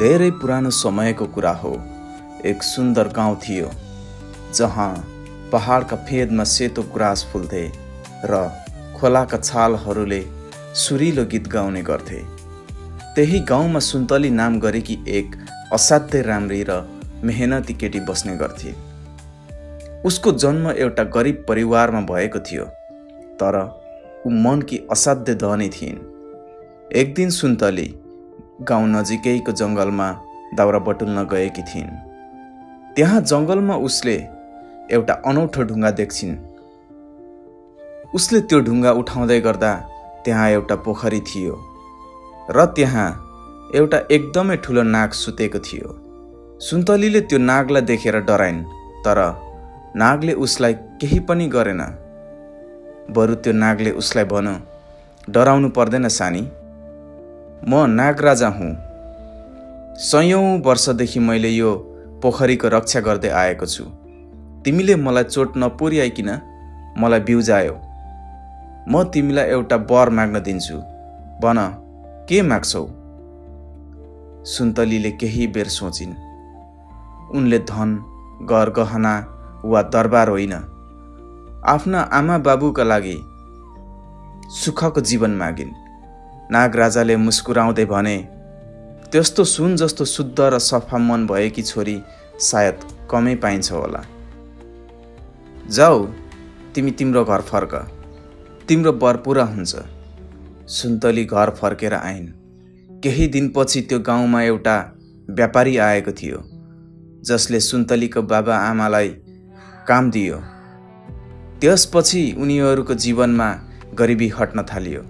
धेरै पुरानो समयको कुरा हो। एक सुन्दर गाउँ थियो जहाँ पहाडका फेदमा सेतो गुराँस फुल्थे र खोलाका छालहरूले सुरिलो गीत गाउने गर्थे। त्यही गाउँमा सुन्तली नाम गरेकी एक असाध्यै राम्री र मेहनती केटी बस्ने गर्थे। उसको जन्म एउटा गरिब परिवारमा भएको थियो, तर ऊ मनकी असाध्य धनी थिइन्। एक दिन सुन्तली गाउँ नजिकैको जङ्गलमा दाउरा बटुल्न गएकी थिइन्। त्यहाँ जङ्गलमा उसले एउटा अनौठो ढुङ्गा देख्छिन्। उसले त्यो ढुङ्गा उठाउँदै गर्दा त्यहाँ एउटा पोखरी थियो र त्यहाँ एउटा एकदमै ठुलो नाग सुतेको थियो। सुन्तलीले त्यो नागलाई देखेर डराइन्, तर नागले उसलाई केही पनि गरेन। बरु त्यो नागले उसलाई भन्यो, डराउनु पर्दैन सानी, म नागराजा हुँ। सयौं वर्षदेखि मैले यो पोखरीको रक्षा गर्दै आएको छु। तिमीले मलाई चोट नपुर्याइकिन मलाई बिउजायौ। म तिमीलाई एउटा वर माग्न दिन्छु, भन के माग्छौ? सुन्तलीले केही बेर सोचिन्। उनले धन, घर गहना वा दरबार होइन, आफ्ना आमा बाबुका लागि सुखको जीवन मागिन्। नागराजाले मुस्कुराउँदै भने, त्यस्तो सुन जस्तो शुद्ध र सफा मन भएकी छोरी सायद कमै पाइन्छ होला। जाऊ, तिमी तिम्रो घर फर्क, तिम्रो वर पुरा हुन्छ। सुन्तली घर फर्केर आइन्। केही दिनपछि त्यो गाउँमा एउटा व्यापारी आएको थियो, जसले सुन्तलीको बाबा आमालाई काम दियो। त्यसपछि उनीहरूको जीवनमा गरिबी हट्न थाल्यो।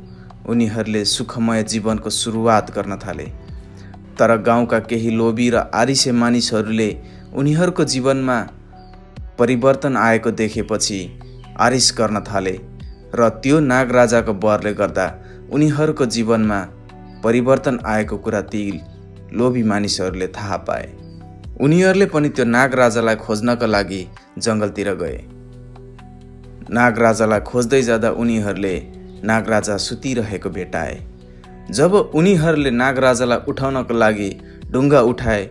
उनीहरूले सुखमय जीवनको सुरुवात गर्न थाले। तर गाउँका केही लोभी र आरिसे मानिसहरूले उनीहरूको जीवनमा परिवर्तन आएको देखेपछि आरिस गर्न थाले र त्यो नागराजाको वरले गर्दा उनीहरूको जीवनमा परिवर्तन आएको कुरा ती लोभी मानिसहरूले थाहा पाए। उनीहरूले पनि त्यो नागराजालाई खोज्नका लागि जङ्गलतिर गए। नागराजालाई खोज्दै जाँदा उनीहरूले नागराजा सुतिरहेको भेटाए। जब उनीहरूले नागराजालाई उठाउनको लागि ढुङ्गा उठाए,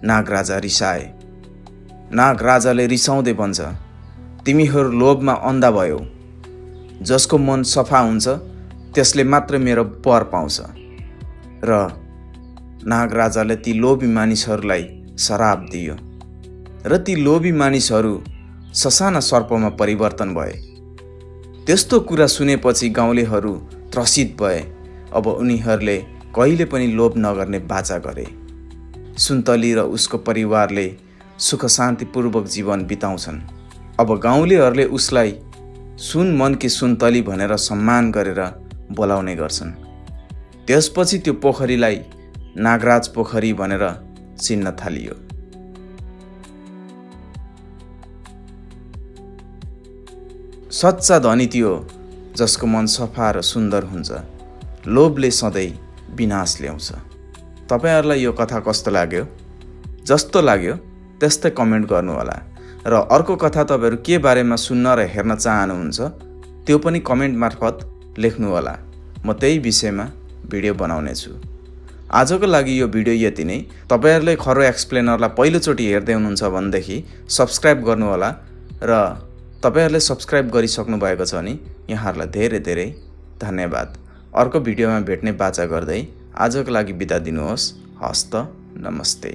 नागराजा रिसाए। नागराजाले रिसाउँदै भन्छ, तिमीहरू लोभमा अन्धा भयो। जसको मन सफा हुन्छ त्यसले मात्र मेरो वर पाउँछ। र नागराजाले ती लोभी मानिसहरूलाई श्राप दियो र ती लोभी मानिसहरू ससाना सर्पमा परिवर्तन भए। त्यस्तो कुरा सुनेपछि गाउँलेहरू त्रसित भए। अब उनीहरूले कहिले पनि लोभ नगर्ने बाचा गरे। सुन्तली र उसको परिवारले सुख शान्तिपूर्वक जीवन बिताउँछन्। अब गाउँलेहरूले उसलाई सुन मनकी सुन्तली भनेर सम्मान गरेर बोलाउने गर्छन्। त्यसपछि त्यो पोखरीलाई नागराज पोखरी भनेर चिन्न थालियो। सच्चा धनी त्यो जसको मन सफा र सुन्दर हुन्छ। लोभले सधैँ विनाश ल्याउँछ। तपाईहरुलाई यो कथा कस्तो लाग्यो? जस्तो लाग्यो त्यस्तै कमेन्ट गर्नुहोला र अर्को कथा तपाईहरु के बारेमा सुन्न र हेर्न चाहनुहुन्छ त्यो पनि कमेन्ट मार्फत लेख्नुहोला। म त्यही विषयमा भिडियो बनाउने छु। आजको लागि यो भिडियो यति नै। तपाईहरुले खरो एक्सप्लेनरलाई पहिलोचोटि हेर्दै हुनुहुन्छ भनेदेखि सब्स्क्राइब गर्नुहोला र तपाईहरुले सब्स्क्राइब गरिसक्नु भएको छ भने यहाँहरुलाई धेरै धेरै धन्यवाद। अर्को भिडियोमा भेट्ने बाचा गर्दै आजको लागि बिदा दिनुहोस्। हस्त नमस्ते।